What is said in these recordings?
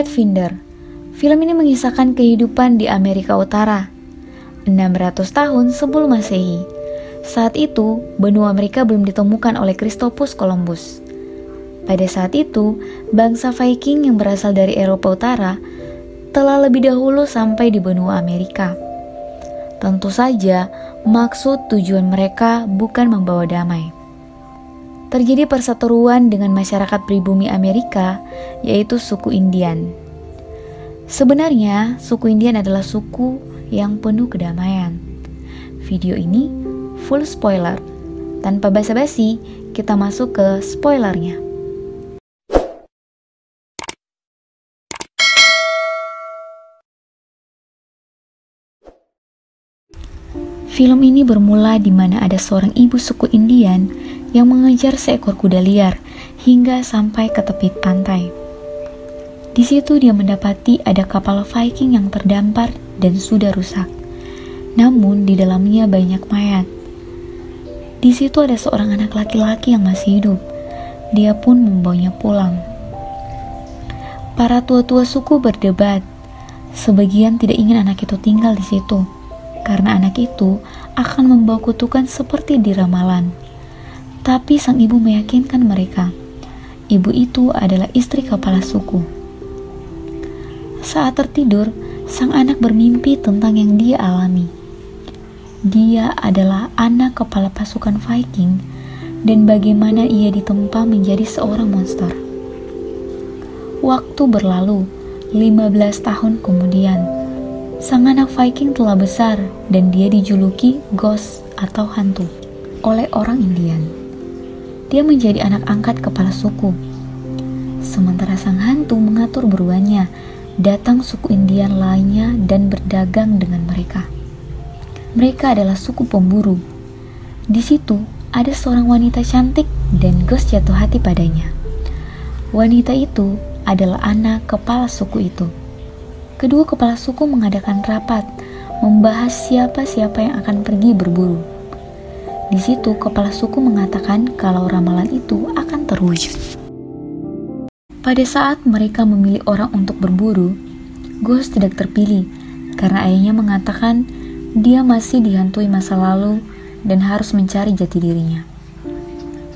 Pathfinder. Film ini mengisahkan kehidupan di Amerika Utara 600 tahun sebelum Masehi. Saat itu, benua Amerika belum ditemukan oleh Christopus Columbus. Pada saat itu, bangsa Viking yang berasal dari Eropa Utara telah lebih dahulu sampai di benua Amerika. Tentu saja, maksud tujuan mereka bukan membawa damai. Terjadi perseteruan dengan masyarakat pribumi Amerika, yaitu suku Indian. Sebenarnya, suku Indian adalah suku yang penuh kedamaian. Video ini full spoiler. Tanpa basa-basi, kita masuk ke spoilernya. Film ini bermula di mana ada seorang ibu suku Indian yang mengejar seekor kuda liar hingga sampai ke tepi pantai. Di situ dia mendapati ada kapal Viking yang terdampar dan sudah rusak. Namun di dalamnya banyak mayat. Di situ ada seorang anak laki-laki yang masih hidup. Dia pun membawanya pulang. Para tua-tua suku berdebat. Sebagian tidak ingin anak itu tinggal di situ, karena anak itu akan membawa kutukan seperti di ramalan. Tapi sang ibu meyakinkan mereka, ibu itu adalah istri kepala suku. Saat tertidur, sang anak bermimpi tentang yang dia alami. Dia adalah anak kepala pasukan Viking dan bagaimana ia ditempa menjadi seorang monster. Waktu berlalu, 15 tahun kemudian, sang anak Viking telah besar dan dia dijuluki ghost atau hantu oleh orang Indian. Dia menjadi anak angkat kepala suku. Sementara sang hantu mengatur buruannya, datang suku Indian lainnya dan berdagang dengan mereka. Mereka adalah suku pemburu. Di situ ada seorang wanita cantik dan Ghost jatuh hati padanya. Wanita itu adalah anak kepala suku itu. Kedua kepala suku mengadakan rapat, membahas siapa-siapa yang akan pergi berburu. Di situ kepala suku mengatakan kalau ramalan itu akan terwujud. Pada saat mereka memilih orang untuk berburu, Ghost tidak terpilih karena ayahnya mengatakan dia masih dihantui masa lalu dan harus mencari jati dirinya.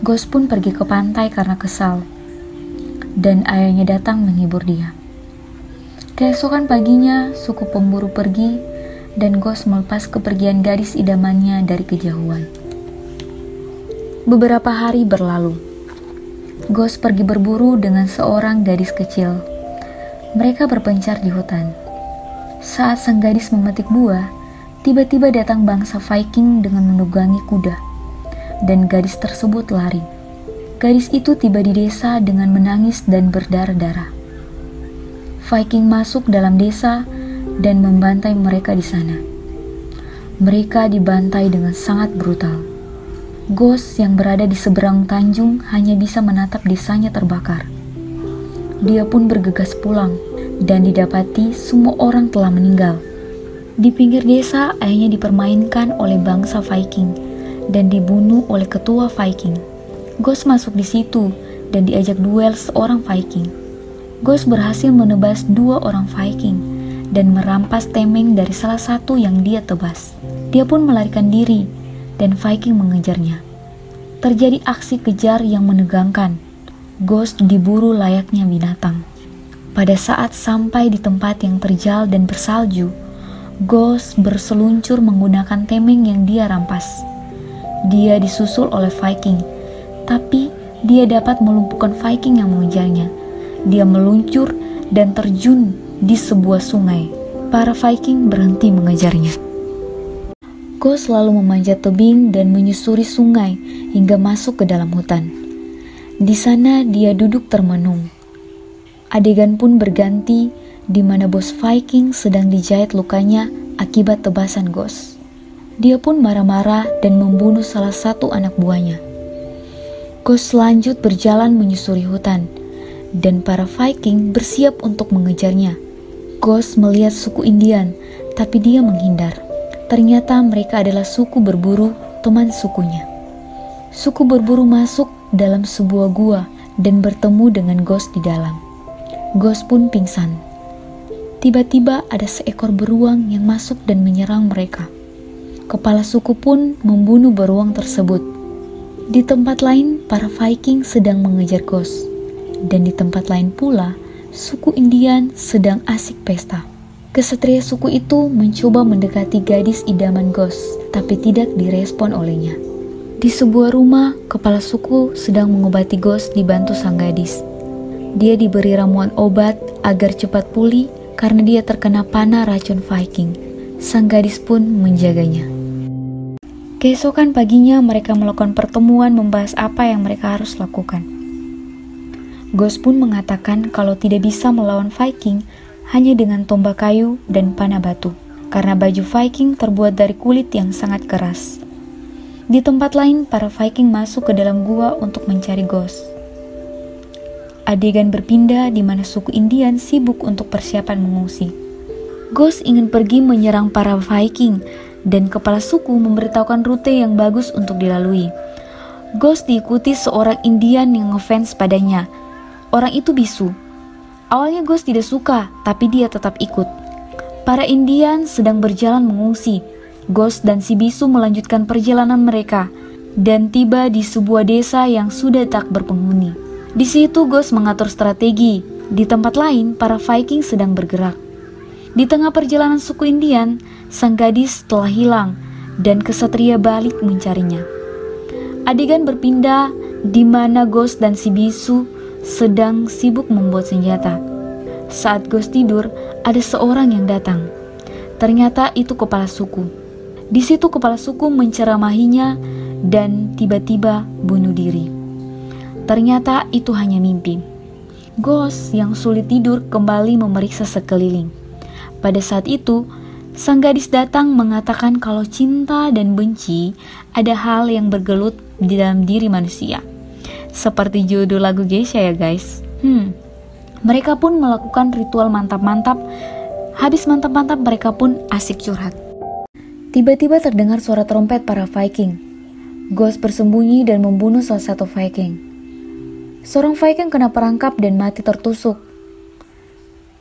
Ghost pun pergi ke pantai karena kesal, dan ayahnya datang menghibur dia. Keesokan paginya, suku pemburu pergi dan Ghost melepas kepergian gadis idamannya dari kejauhan. Beberapa hari berlalu. Ghost pergi berburu dengan seorang gadis kecil. Mereka berpencar di hutan. Saat sang gadis memetik buah, tiba-tiba datang bangsa Viking dengan menunggangi kuda, dan gadis tersebut lari. Gadis itu tiba di desa dengan menangis dan berdarah-darah. Viking masuk dalam desa dan membantai mereka di sana. Mereka dibantai dengan sangat brutal. Ghost yang berada di seberang tanjung hanya bisa menatap desanya terbakar. Dia pun bergegas pulang dan didapati semua orang telah meninggal. Di pinggir desa, ayahnya dipermainkan oleh bangsa Viking dan dibunuh oleh ketua Viking. Ghost masuk di situ dan diajak duel seorang Viking. Ghost berhasil menebas 2 orang Viking dan merampas temeng dari salah satu yang dia tebas. Dia pun melarikan diri dan Viking mengejarnya. Terjadi aksi kejar yang menegangkan. Ghost diburu layaknya binatang. Pada saat sampai di tempat yang terjal dan bersalju, Ghost berseluncur menggunakan temeng yang dia rampas. Dia disusul oleh Viking, tapi dia dapat melumpuhkan Viking yang mengejarnya. Dia meluncur dan terjun di sebuah sungai. Para Viking berhenti mengejarnya. Ghost selalu memanjat tebing dan menyusuri sungai hingga masuk ke dalam hutan. Di sana dia duduk termenung. Adegan pun berganti di mana bos Viking sedang dijahit lukanya akibat tebasan Ghost. Dia pun marah-marah dan membunuh salah satu anak buahnya. Ghost lanjut berjalan menyusuri hutan dan para Viking bersiap untuk mengejarnya. Ghost melihat suku Indian, tapi dia menghindar. Ternyata mereka adalah suku berburu, teman sukunya. Suku berburu masuk dalam sebuah gua dan bertemu dengan Ghost di dalam. Ghost pun pingsan. Tiba-tiba ada seekor beruang yang masuk dan menyerang mereka. Kepala suku pun membunuh beruang tersebut. Di tempat lain, para Viking sedang mengejar Ghost. Dan di tempat lain pula, suku Indian sedang asik pesta. Kesatria suku itu mencoba mendekati gadis idaman Ghost, tapi tidak direspon olehnya. Di sebuah rumah, kepala suku sedang mengobati Ghost dibantu sang gadis. Dia diberi ramuan obat agar cepat pulih karena dia terkena panah racun Viking. Sang gadis pun menjaganya. Keesokan paginya mereka melakukan pertemuan membahas apa yang mereka harus lakukan. Ghost pun mengatakan kalau tidak bisa melawan Viking hanya dengan tombak kayu dan panah batu, karena baju Viking terbuat dari kulit yang sangat keras. Di tempat lain, para Viking masuk ke dalam gua untuk mencari Ghost. Adegan berpindah di mana suku Indian sibuk untuk persiapan mengungsi. Ghost ingin pergi menyerang para Viking, dan kepala suku memberitahukan rute yang bagus untuk dilalui. Ghost diikuti seorang Indian yang ngefans padanya. Orang itu bisu. Awalnya Ghost tidak suka, tapi dia tetap ikut. Para Indian sedang berjalan mengungsi. Ghost dan si bisu melanjutkan perjalanan mereka dan tiba di sebuah desa yang sudah tak berpenghuni. Di situ Ghost mengatur strategi. Di tempat lain, para Viking sedang bergerak. Di tengah perjalanan suku Indian, sang gadis telah hilang dan kesatria balik mencarinya. Adegan berpindah di mana Ghost dan si bisu sedang sibuk membuat senjata. Saat Ghost tidur, ada seorang yang datang. Ternyata itu kepala suku. Di situ kepala suku menceramahinya dan tiba-tiba bunuh diri. Ternyata itu hanya mimpi. Ghost yang sulit tidur kembali memeriksa sekeliling. Pada saat itu, sang gadis datang mengatakan kalau cinta dan benci ada hal yang bergelut di dalam diri manusia. Seperti judul lagu Geisha ya guys. Mereka pun melakukan ritual mantap-mantap. Habis mantap-mantap mereka pun asik curhat. Tiba-tiba terdengar suara trompet para Viking. Ghost bersembunyi dan membunuh salah satu Viking. Seorang Viking kena perangkap dan mati tertusuk.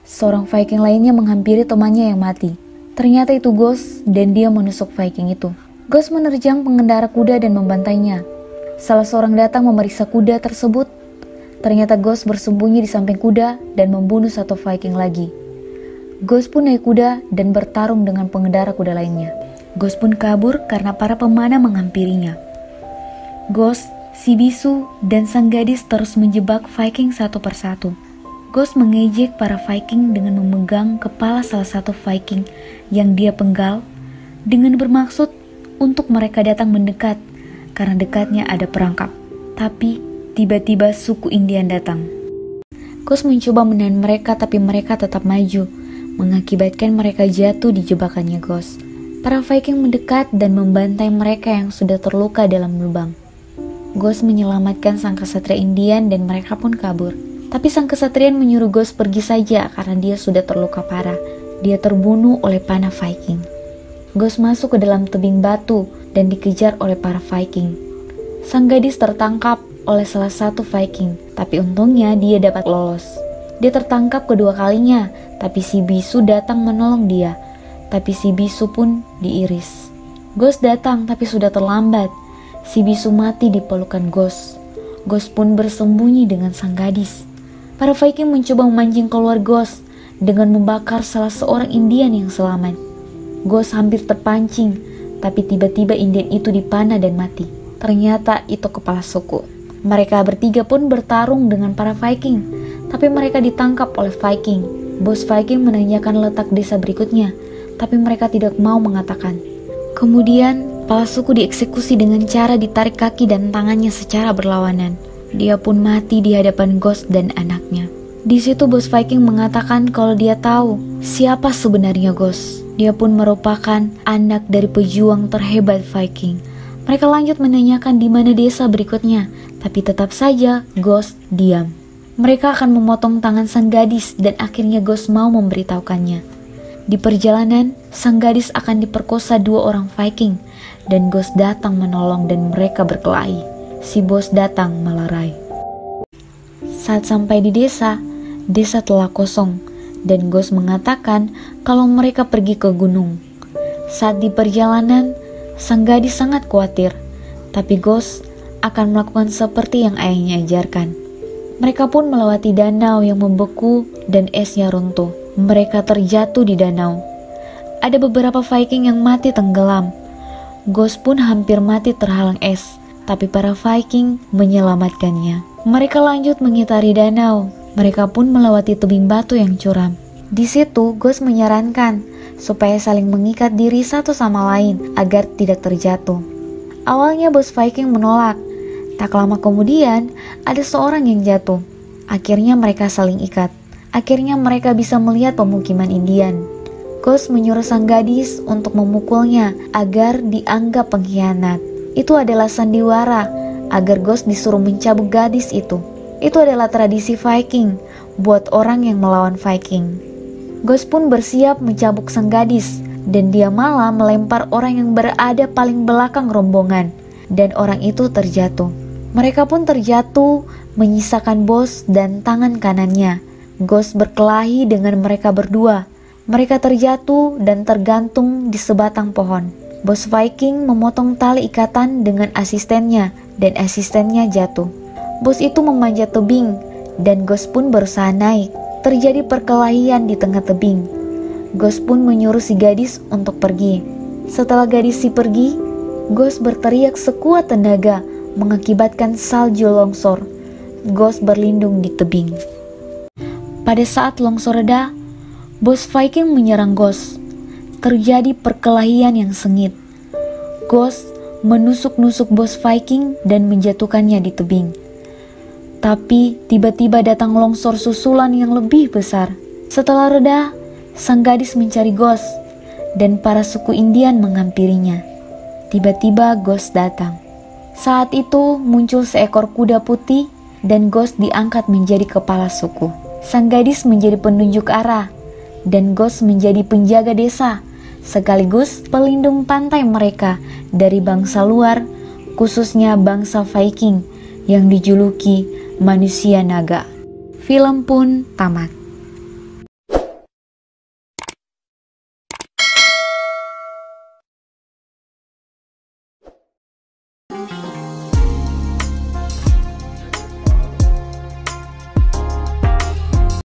Seorang Viking lainnya menghampiri temannya yang mati. Ternyata itu Ghost dan dia menusuk Viking itu. Ghost menerjang pengendara kuda dan membantainya. Salah seorang datang memeriksa kuda tersebut. Ternyata Ghost bersembunyi di samping kuda dan membunuh satu Viking lagi. Ghost pun naik kuda dan bertarung dengan pengendara kuda lainnya. Ghost pun kabur karena para pemanah menghampirinya. Ghost, si bisu, dan sang gadis terus menjebak Viking satu persatu. Ghost mengejek para Viking dengan memegang kepala salah satu Viking yang dia penggal dengan bermaksud untuk mereka datang mendekat karena dekatnya ada perangkap. Tapi tiba-tiba suku Indian datang. Ghost mencoba menahan mereka tapi mereka tetap maju, mengakibatkan mereka jatuh di jebakannya Ghost. Para Viking mendekat dan membantai mereka yang sudah terluka dalam lubang. Ghost menyelamatkan sang kesatria Indian dan mereka pun kabur. Tapi sang kesatrian menyuruh Ghost pergi saja karena dia sudah terluka parah. Dia terbunuh oleh panah Viking. Ghost masuk ke dalam tebing batu dan dikejar oleh para Viking. Sang gadis tertangkap oleh salah satu Viking, tapi untungnya dia dapat lolos. Dia tertangkap kedua kalinya, tapi si bisu datang menolong dia. Tapi si bisu pun diiris. Ghost datang tapi sudah terlambat. Si bisu mati di pelukan Ghost. Ghost pun bersembunyi dengan sang gadis. Para Viking mencoba memancing keluar Ghost dengan membakar salah seorang Indian yang selamat. Ghost hampir terpancing, tapi tiba-tiba Indian itu dipanah dan mati. Ternyata itu kepala suku. Mereka bertiga pun bertarung dengan para Viking, tapi mereka ditangkap oleh Viking. Bos Viking menanyakan letak desa berikutnya, tapi mereka tidak mau mengatakan. Kemudian, kepala suku dieksekusi dengan cara ditarik kaki dan tangannya secara berlawanan. Dia pun mati di hadapan Ghost dan anaknya. Di situ bos Viking mengatakan kalau dia tahu siapa sebenarnya Ghost. Dia pun merupakan anak dari pejuang terhebat Viking. Mereka lanjut menanyakan di mana desa berikutnya, tapi tetap saja Ghost diam. Mereka akan memotong tangan sang gadis dan akhirnya Ghost mau memberitahukannya. Di perjalanan, sang gadis akan diperkosa 2 orang Viking dan Ghost datang menolong dan mereka berkelahi. Si bos datang melerai. Saat sampai di desa, desa telah kosong, dan Ghost mengatakan kalau mereka pergi ke gunung. Saat di perjalanan, sang gadis sangat khawatir, tapi Ghost akan melakukan seperti yang ayahnya ajarkan. Mereka pun melewati danau yang membeku dan esnya runtuh. Mereka terjatuh di danau. Ada beberapa Viking yang mati tenggelam. Ghost pun hampir mati terhalang es, tapi para Viking menyelamatkannya. Mereka lanjut mengitari danau. Mereka pun melewati tebing batu yang curam. Di situ, Ghost menyarankan supaya saling mengikat diri satu sama lain agar tidak terjatuh. Awalnya bos Viking menolak. Tak lama kemudian, ada seorang yang jatuh. Akhirnya mereka saling ikat. Akhirnya mereka bisa melihat pemukiman Indian. Ghost menyuruh sang gadis untuk memukulnya agar dianggap pengkhianat. Itu adalah sandiwara agar Ghost disuruh mencabuk gadis itu. Itu adalah tradisi Viking buat orang yang melawan Viking. Ghost pun bersiap mencabuk sang gadis, dan dia malah melempar orang yang berada paling belakang rombongan, dan orang itu terjatuh. Mereka pun terjatuh, menyisakan bos dan tangan kanannya. Ghost berkelahi dengan mereka berdua. Mereka terjatuh dan tergantung di sebatang pohon. Bos Viking memotong tali ikatan dengan asistennya, dan asistennya jatuh. Bos itu memanjat tebing, dan Ghost pun berusaha naik. Terjadi perkelahian di tengah tebing. Ghost pun menyuruh si gadis untuk pergi. Setelah gadis pergi, Ghost berteriak sekuat tenaga, mengakibatkan salju longsor. Ghost berlindung di tebing. Pada saat longsor reda, bos Viking menyerang Ghost. Terjadi perkelahian yang sengit. Ghost menusuk-nusuk bos Viking dan menjatuhkannya di tebing. Tapi tiba-tiba datang longsor susulan yang lebih besar. Setelah reda, sang gadis mencari Ghost dan para suku Indian menghampirinya. Tiba-tiba Ghost datang. Saat itu muncul seekor kuda putih dan Ghost diangkat menjadi kepala suku. Sang gadis menjadi penunjuk arah dan Ghost menjadi penjaga desa, sekaligus pelindung pantai mereka dari bangsa luar, khususnya bangsa Viking yang dijuluki manusia naga. Film pun tamat.